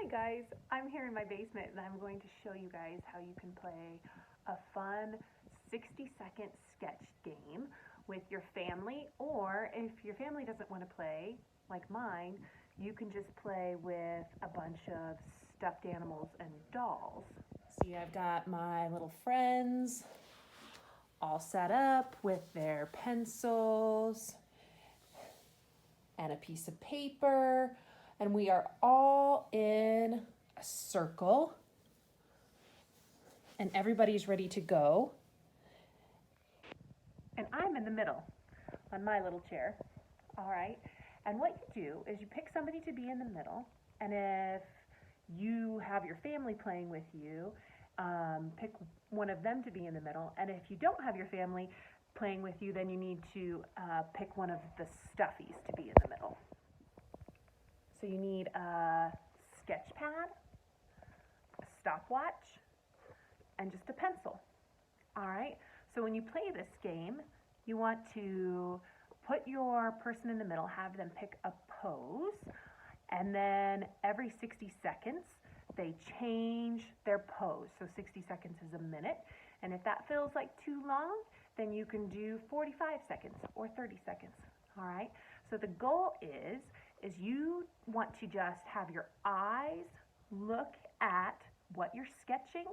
Hi guys, I'm here in my basement and I'm going to show you guys how you can play a fun 60-second sketch game with your family, or if your family doesn't want to play, like mine, you can just play with a bunch of stuffed animals and dolls. See, I've got my little friends all set up with their pencils and a piece of paper, and we are all in a circle, and everybody's ready to go. And I'm in the middle on my little chair. All right. And what you do is you pick somebody to be in the middle, and if you have your family playing with you, pick one of them to be in the middle. And if you don't have your family playing with you, then you need to pick one of the stuffies to be in the middle. So you need a sketch pad, a stopwatch, and just a pencil. All right. So when you play this game, you want to put your person in the middle, have them pick a pose, and then every 60 seconds, they change their pose. So 60 seconds is a minute. And if that feels like too long, then you can do 45 seconds or 30 seconds. All right. So the goal is you want to just have your eyes look at what you're sketching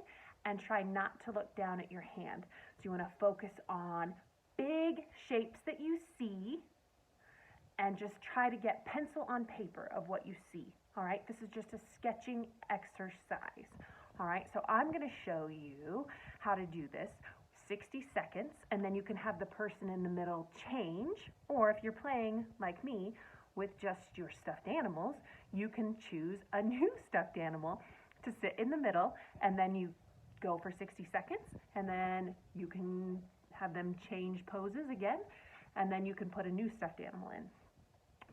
and try not to look down at your hand. So you want to focus on big shapes that you see and just try to get pencil on paper of what you see. All right, this is just a sketching exercise. All right, so I'm going to show you how to do this. 60 seconds, and then you can have the person in the middle change, or if you're playing like me with just your stuffed animals, you can choose a new stuffed animal to sit in the middle, and then you go for 60 seconds, and then you can have them change poses again, and then you can put a new stuffed animal in.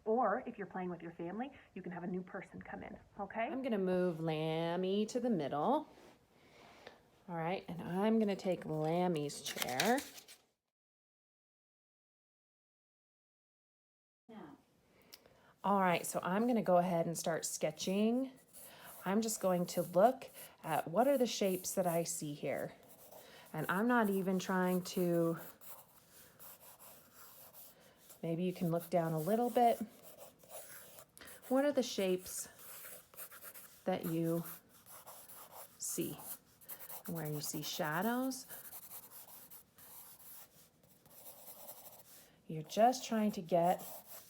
Or if you're playing with your family, you can have a new person come in, okay? I'm gonna move Lammy to the middle. All right, and I'm gonna take Lammy's chair. All right, so I'm gonna go ahead and start sketching. I'm just going to look at what are the shapes that I see here. And I'm not even trying to, maybe you can look down a little bit. What are the shapes that you see? Where you see shadows. You're just trying to get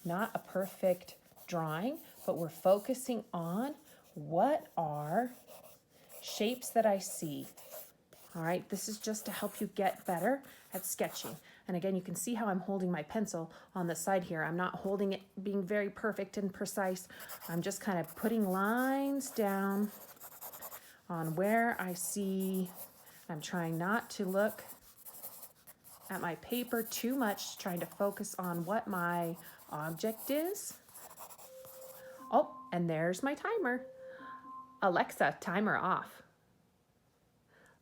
not a perfect drawing, but we're focusing on what are shapes that I see. All right, this is just to help you get better at sketching. And again, you can see how I'm holding my pencil on the side here. I'm not holding it being very perfect and precise. I'm just kind of putting lines down on where I see. I'm trying not to look at my paper too much, trying to focus on what my object is. Oh, and there's my timer. Alexa, timer off.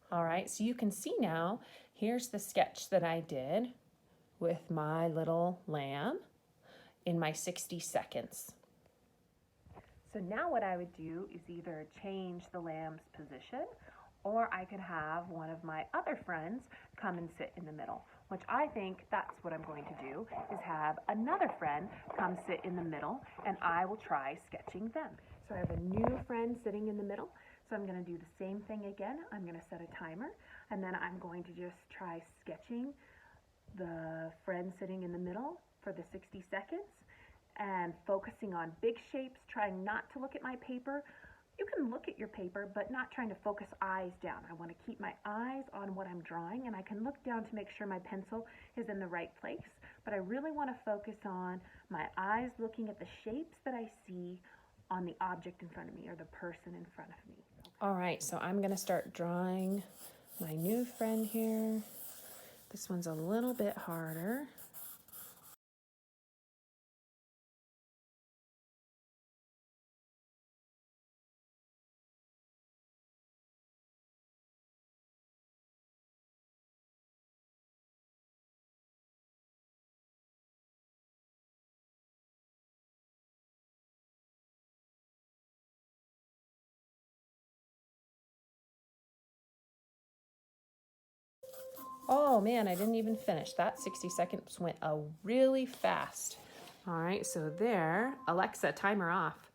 All right, so you can see now, here's the sketch that I did with my little lamb in my 60 seconds. So now what I would do is either change the lamb's position, or I could have one of my other friends come and sit in the middle, which I think that's what I'm going to do, is have another friend come sit in the middle, and I will try sketching them. So I have a new friend sitting in the middle, so I'm going to do the same thing again. I'm going to set a timer, and then I'm going to just try sketching the friend sitting in the middle for the 60 seconds and focusing on big shapes, trying not to look at my paper. You can look at your paper, but not trying to focus eyes down. I want to keep my eyes on what I'm drawing, and I can look down to make sure my pencil is in the right place, but I really want to focus on my eyes looking at the shapes that I see on the object in front of me or the person in front of me. All right, so I'm gonna start drawing my new friend here. This one's a little bit harder. Oh man, I didn't even finish. That 60 seconds went really fast. All right, so there, Alexa, timer off.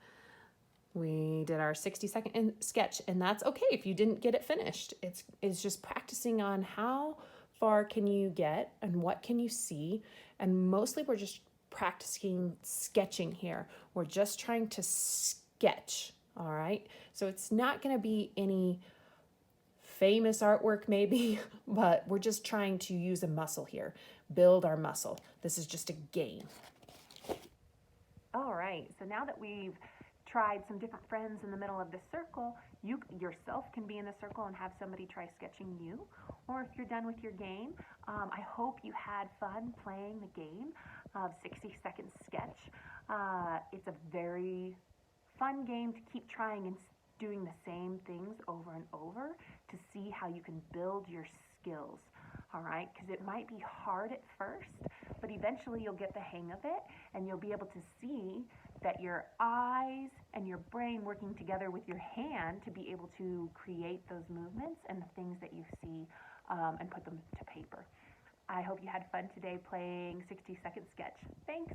We did our 60-second sketch, and that's okay if you didn't get it finished. It's just practicing on how far can you get and what can you see. And mostly we're just practicing sketching here. We're just trying to sketch, all right? So it's not gonna be any famous artwork maybe, but we're just trying to use a muscle here, build our muscle. This is just a game. All right, so now that we've tried some different friends in the middle of the circle, you yourself can be in the circle and have somebody try sketching you. Or if you're done with your game, I hope you had fun playing the game of 60-second sketch. It's a very fun game to keep trying and doing the same things over and over to see how you can build your skills. All right, because it might be hard at first, but eventually you'll get the hang of it and you'll be able to see that your eyes and your brain working together with your hand to be able to create those movements and the things that you see and put them to paper. I hope you had fun today playing 60-second sketch. Thanks.